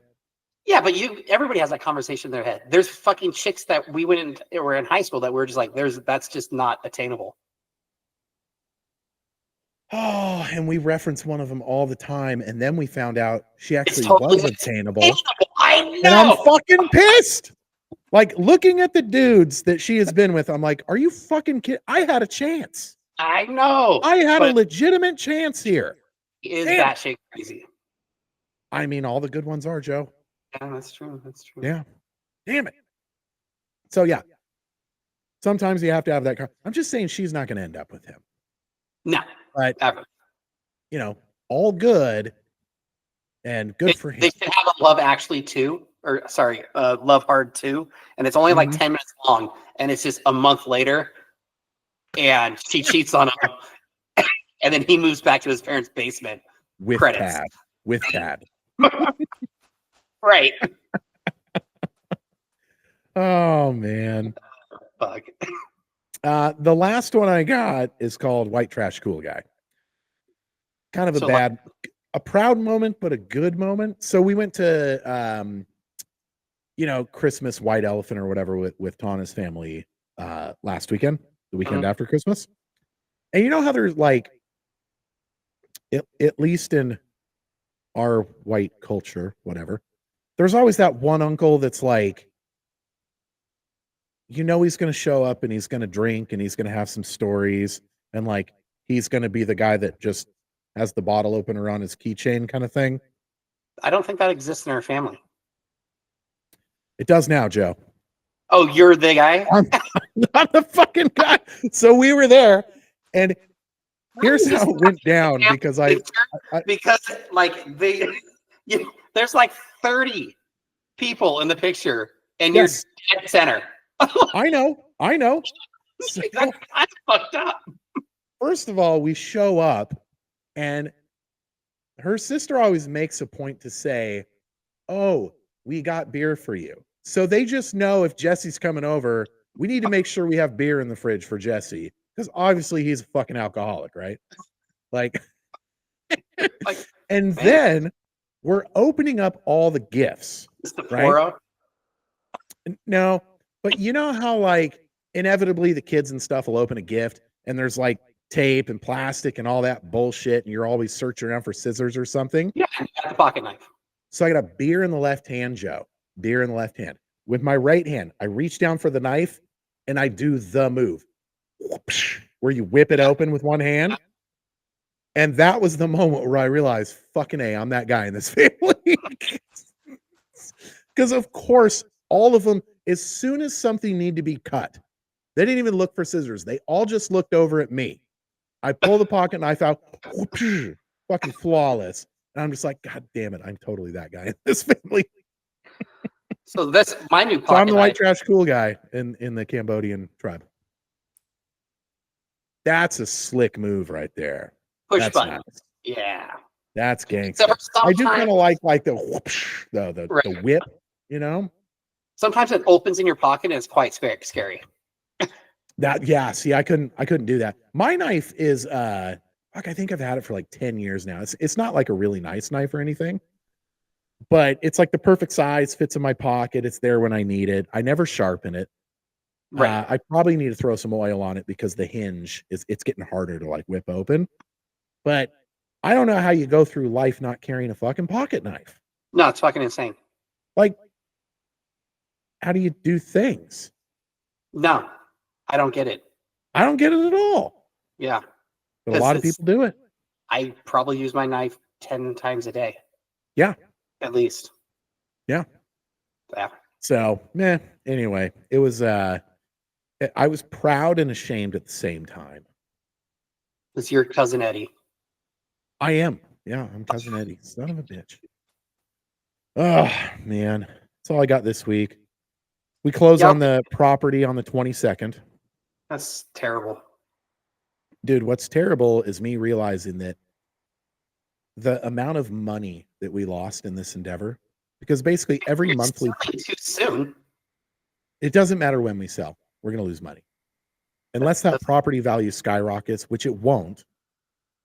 Yeah, but everybody has that conversation in their head. There's fucking chicks that we were in high school that we're just like, that's just not attainable. Oh, and we reference one of them all the time, and then we found out she actually totally was attainable. I know. And I'm fucking pissed. Like, looking at the dudes that she has been with, I'm like, are you fucking kidding? I had a chance. I know. I had a legitimate chance here. Is that shit crazy? I mean, all the good ones are, Joe. Yeah, that's true. That's true. Yeah. Damn it. So, yeah. Sometimes you have to have that. I'm just saying she's not going to end up with him. No. But, ever. You know, all good and good for him. They should have a Love Actually 2, or sorry, Love Hard 2, and it's only like 10 minutes long, and it's just a month later, and she cheats on him, and then he moves back to his parents' basement. With credits. Tad. With Tad. Right. Oh, man. Bug. The last one I got is called White Trash Cool Guy. Kind of a proud moment, but a good moment. So we went to, Christmas White Elephant or whatever with Tana's family last weekend, the weekend after Christmas. And you know how there's like, at least in our white culture, whatever, there's always that one uncle that's like, he's going to show up and he's going to drink and he's going to have some stories. And like, he's going to be the guy that just has the bottle opener on his keychain kind of thing. I don't think that exists in our family. It does now, Joe. Oh, you're the guy? I'm not the fucking guy. So we were there, and here's how it went down because there's like 30 people in the picture, and you're dead center. I know. So, that's fucked up. First of all, we show up, and her sister always makes a point to say, "Oh, we got beer for you." So they just know if Jesse's coming over, we need to make sure we have beer in the fridge for Jesse, because obviously he's a fucking alcoholic, right? Like, Like, And man, then we're opening up all the gifts. Sephora. No, but you know how like inevitably the kids and stuff will open a gift and there's like tape and plastic and all that bullshit and you're always searching around for scissors or something. Yeah, you got the pocket knife. So I got a beer in the left hand, Joe. Beer in the left hand. With my right hand, I reach down for the knife and I do the move where you whip it open with one hand. And that was the moment where I realized, fucking A, I'm that guy in this family. Because of course, all of them, as soon as something needed to be cut, they didn't even look for scissors. They all just looked over at me. I pull the pocket knife out, fucking flawless. And I'm just like, God damn it, I'm totally that guy in this family. So that's my new pocket So I'm the white knife. trash cool guy in the Cambodian tribe. That's a slick move right there. Push That's button. nice. Yeah. That's gangster. Except for I do kind sometimes- of like the whoopsh, the Right. whip, you know? Sometimes it opens in your pocket and it's quite scary. That yeah, see, I couldn't do that. My knife is fuck, I think I've had it for like 10 years now. It's not like a really nice knife or anything, but it's like the perfect size, fits in my pocket, it's there when I need it. I never sharpen it. Right. I probably need to throw some oil on it because the hinge it's getting harder to like whip open. But I don't know how you go through life not carrying a fucking pocket knife. No, it's fucking insane. Like, how do you do things? No, I don't get it. I don't get it at all. Yeah. But a lot of 'Cause people do it. I probably use my knife 10 times a day. Yeah. At least. Yeah. Yeah. So, anyway, it was I was proud and ashamed at the same time. It's your cousin Eddie. I am. Yeah, I'm cousin Eddie. Son of a bitch. Oh, man. That's all I got this week. We close Yep. on the property on the 22nd. That's terrible. Dude, what's terrible is me realizing that the amount of money that we lost in this endeavor, because basically every You're monthly, selling too soon. it doesn't matter when we sell, we're going to lose money. Unless that property value skyrockets, which it won't,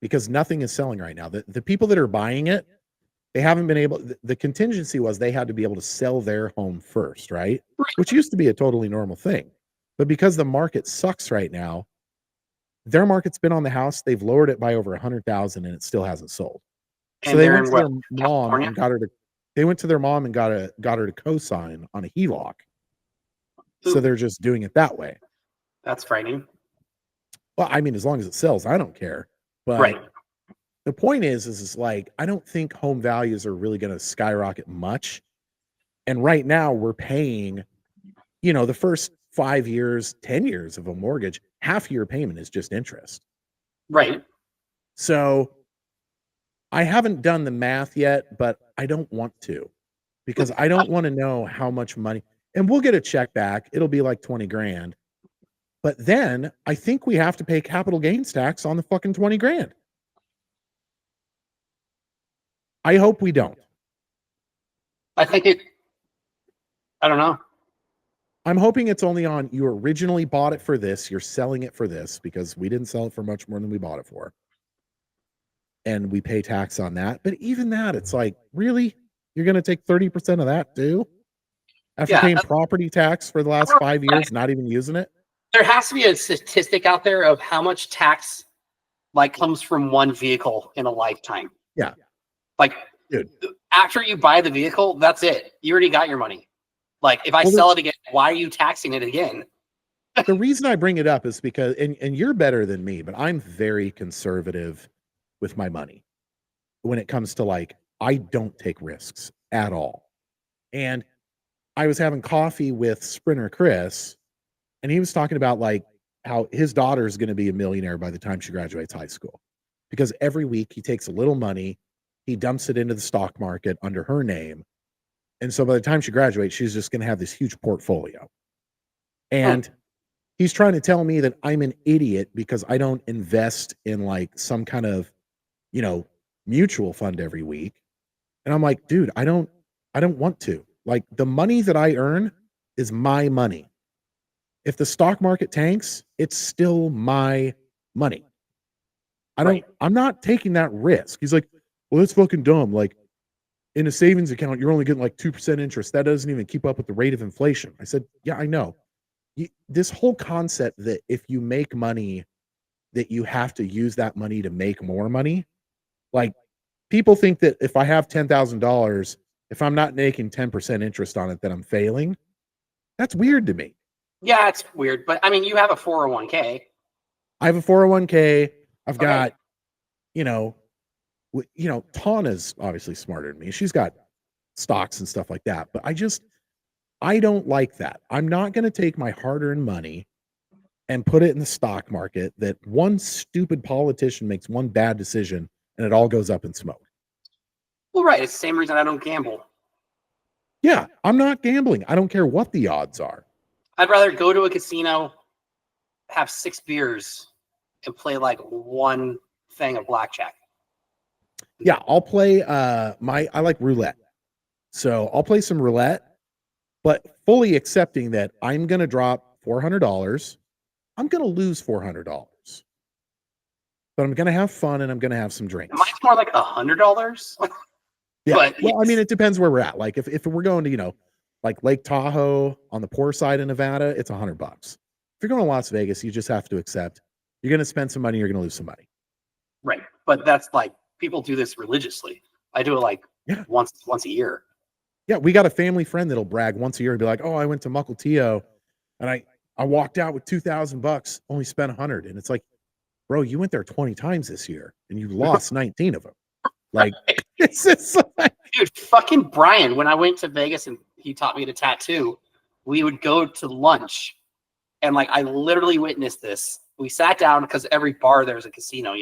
because nothing is selling right now. The people that are buying it, they haven't been able, the contingency was they had to be able to sell their home first, right? Which used to be a totally normal thing. But because the market sucks right now, their market's been on the house, they've lowered it by over 100,000 and it still hasn't sold. So And they they're went in to their what, mom California? and got her to, they went to their mom and got her to co-sign on a HELOC. So Ooh. they're just doing it that way. That's frightening. Well, I mean, as long as it sells, I don't care. But Right. the point is like, I don't think home values are really going to skyrocket much. And right now we're paying, the first 5 years, 10 years of a mortgage, half your payment is just interest. Right. So I haven't done the math yet, but I don't want to because I don't want to know how much money, and we'll get a check back. It'll be like 20 grand. But then I think we have to pay capital gains tax on the fucking 20 grand. I hope we don't. I don't know. I'm hoping it's only on you originally bought it for this, you're selling it for this because we didn't sell it for much more than we bought it for. And we pay tax on that. But even that, it's like, really? You're going to take 30% of that too? After Yeah, paying property tax for the last 5 years, not even using it? There has to be a statistic out there of how much tax comes from one vehicle in a lifetime. Yeah. Dude, after you buy the vehicle, that's it. You already got your money. If I sell it again, why are you taxing it again? The reason I bring it up is because, and you're better than me, but I'm very conservative with my money when it comes to I don't take risks at all. And I was having coffee with Sprinter Chris, and he was talking about how his daughter is going to be a millionaire by the time she graduates high school, because every week he takes a little money, he dumps it into the stock market under her name. And so by the time she graduates, she's just going to have this huge portfolio. And he's trying to tell me that I'm an idiot because I don't invest in some kind of, mutual fund every week. And I'm like, dude, I don't want to. The money that I earn is my money. If the stock market tanks, it's still my money. I'm not taking that risk. He's like, well, that's fucking dumb. Like in a savings account, you're only getting like 2% interest. That doesn't even keep up with the rate of inflation. I said, yeah, I know. This whole concept that if you make money, that you have to use that money to make more money. Like people think that if I have $10,000, if I'm not making 10% interest on it, that I'm failing. That's weird to me. Yeah, it's weird. But I mean, you have a 401k. I have a 401k. I've got, you know, Tana's obviously smarter than me. She's got stocks and stuff like that. But I don't like that. I'm not going to take my hard-earned money and put it in the stock market that one stupid politician makes one bad decision and it all goes up in smoke. Well, right. It's the same reason I don't gamble. Yeah, I'm not gambling. I don't care what the odds are. I'd rather go to a casino, have 6 beers, and play like one thing of blackjack. Yeah, I'll play I like roulette. So I'll play some roulette, but fully accepting that I'm gonna drop $400. I'm gonna lose $400. But I'm gonna have fun and I'm gonna have some drinks. Mine's more like $100. Yeah. But well, I mean, it depends where we're at. Like if we're going to, like Lake Tahoe on the poor side of Nevada, it's $100. If you're going to Las Vegas, you just have to accept you're going to spend some money, you're going to lose some money. Right. But that's like people do this religiously. I do it like once a year. Yeah, we got a family friend that'll brag once a year and be like, "Oh, I went to Mukilteo and I walked out with $2,000, only spent $100." And it's like, bro, you went there 20 times this year and you lost 19 of them. Like, it's just like, dude, fucking Brian, when I went to Vegas and he taught me to tattoo, we would go to lunch and like I literally witnessed this. We sat down because every bar there's a casino,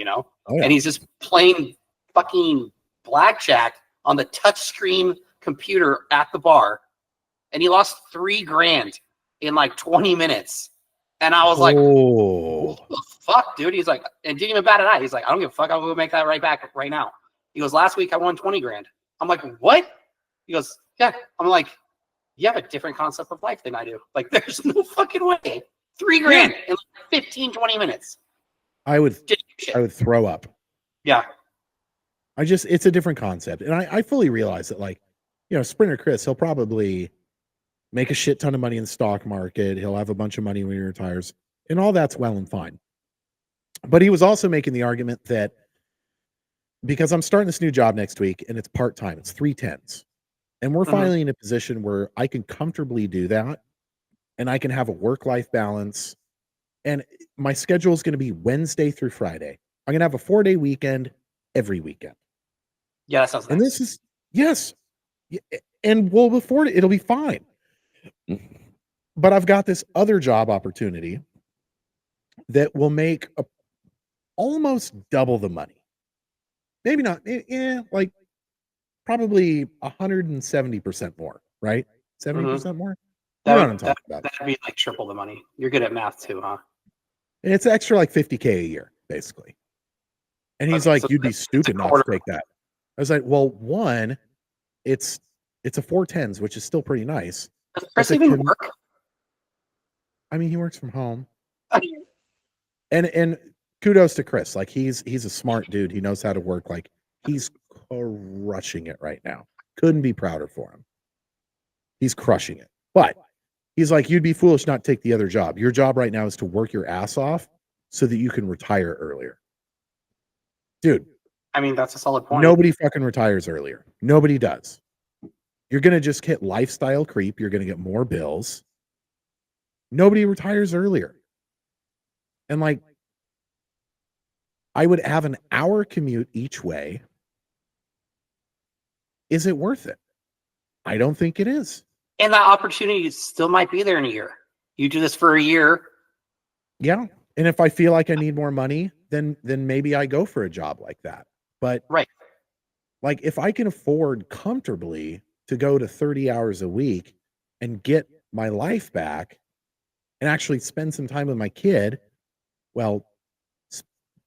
and he's just playing fucking blackjack on the touchscreen computer at the bar, and he lost $3,000 in like 20 minutes. And I was like, what the fuck, dude? He's like, and didn't even bat an eye. He's like, I don't give a fuck. I'll go make that right back right now. He goes, last week I won $20,000. I'm like, what? He goes, yeah. I'm like, you have a different concept of life than I do. Like, there's no fucking way. $3,000 in like 15, 20 minutes. I would throw up. Yeah. It's a different concept. And I fully realize that, like, Sprinter Chris, he'll probably make a shit ton of money in the stock market. He'll have a bunch of money when he retires, and all that's well and fine. But he was also making the argument that because I'm starting this new job next week and it's part-time, it's 3/10s, and we're finally in a position where I can comfortably do that and I can have a work-life balance. And my schedule is going to be Wednesday through Friday. I'm going to have a 4-day weekend every weekend. Yeah, that sounds nice. And this is, yes. And we'll afford it. It'll be fine. But I've got this other job opportunity that will make almost double the money. Maybe not. Like probably 170% more, right? 70% more? That'd be like triple the money. You're good at math too, huh? And it's extra like $50K a year, basically. And he's like, so you'd be stupid not to take that. I was like, well, one, it's a 4/10s, which is still pretty nice. Does Chris even work? I mean, he works from home. And kudos to Chris. Like he's a smart dude. He knows how to work. Like he's crushing it right now. Couldn't be prouder for him. He's crushing it. But he's like, you'd be foolish not to take the other job. Your job right now is to work your ass off so that you can retire earlier. Dude. I mean, that's a solid point. Nobody fucking retires earlier. Nobody does. You're going to just hit lifestyle creep. You're going to get more bills. Nobody retires earlier. And like, I would have an hour commute each way. Is it worth it? I don't think it is. And that opportunity still might be there in a year. You do this for a year. Yeah. And if I feel like I need more money, then maybe I go for a job like that. But right. Like if I can afford comfortably to go to 30 hours a week and get my life back and actually spend some time with my kid, well,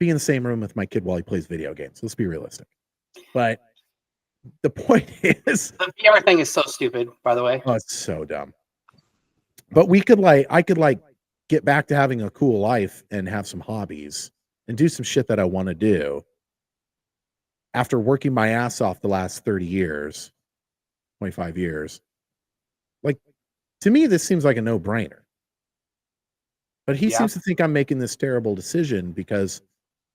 be in the same room with my kid while he plays video games. Let's be realistic. But the point is, the VR thing is so stupid, by the way. Oh, it's so dumb. But I could get back to having a cool life and have some hobbies and do some shit that I want to do after working my ass off the last 30 years, 25 years. Like, to me, this seems like a no-brainer. But he seems to think I'm making this terrible decision because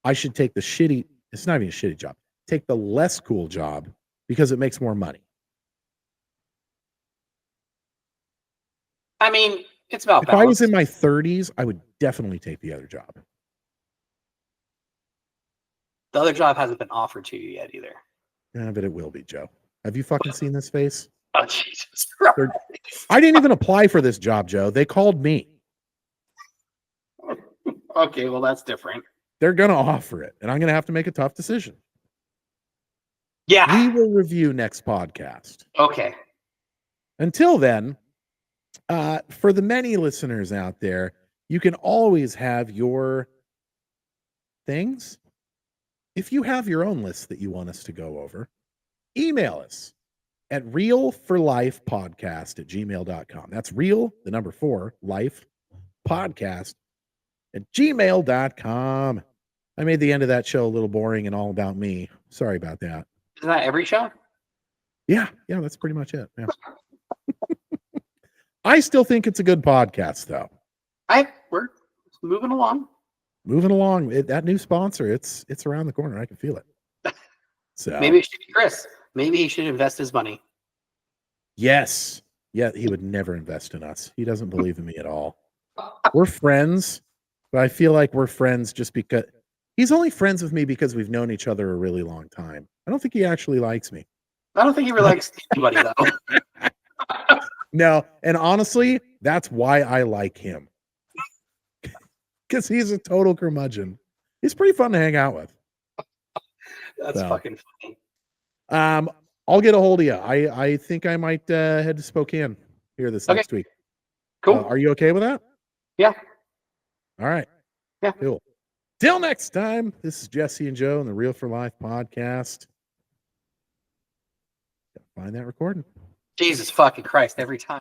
I should take the shitty, it's not even a shitty job, take the less cool job because it makes more money. I mean, it's about If balance. I was in my 30s, I would definitely take the other job. The other job hasn't been offered to you yet either. Yeah, but it will be, Joe. Have you fucking seen this face? Oh, Jesus Christ. I didn't even apply for this job, Joe. They called me. Okay, well, that's different. They're going to offer it, and I'm going to have to make a tough decision. Yeah. We will review next podcast. Okay. Until then, for the many listeners out there, you can always have your things. If you have your own list that you want us to go over, email us at realforlifepodcast@gmail.com. That's real, the number 4, life podcast @gmail.com. I made the end of that show a little boring and all about me. Sorry about that. Isn't that every show? Yeah, that's pretty much it. Yeah. I still think it's a good podcast, though. We're moving along. Moving along. That new sponsor, it's around the corner. I can feel it. So Maybe it should be Chris. Maybe he should invest his money. Yes. Yeah, he would never invest in us. He doesn't believe in me at all. We're friends, but I feel like we're friends just because he's only friends with me because we've known each other a really long time. I don't think he actually likes me. I don't think he really likes anybody, though. No, and honestly, that's why I like him. Because he's a total curmudgeon. He's pretty fun to hang out with. That's fucking funny. I'll get a hold of you. I think I might head to Spokane here this next week. Cool. Are you okay with that? Yeah. All right. Yeah. Cool. Till next time, this is Jesse and Joe and the Real for Life podcast. Find that recording. Jesus fucking Christ, every time.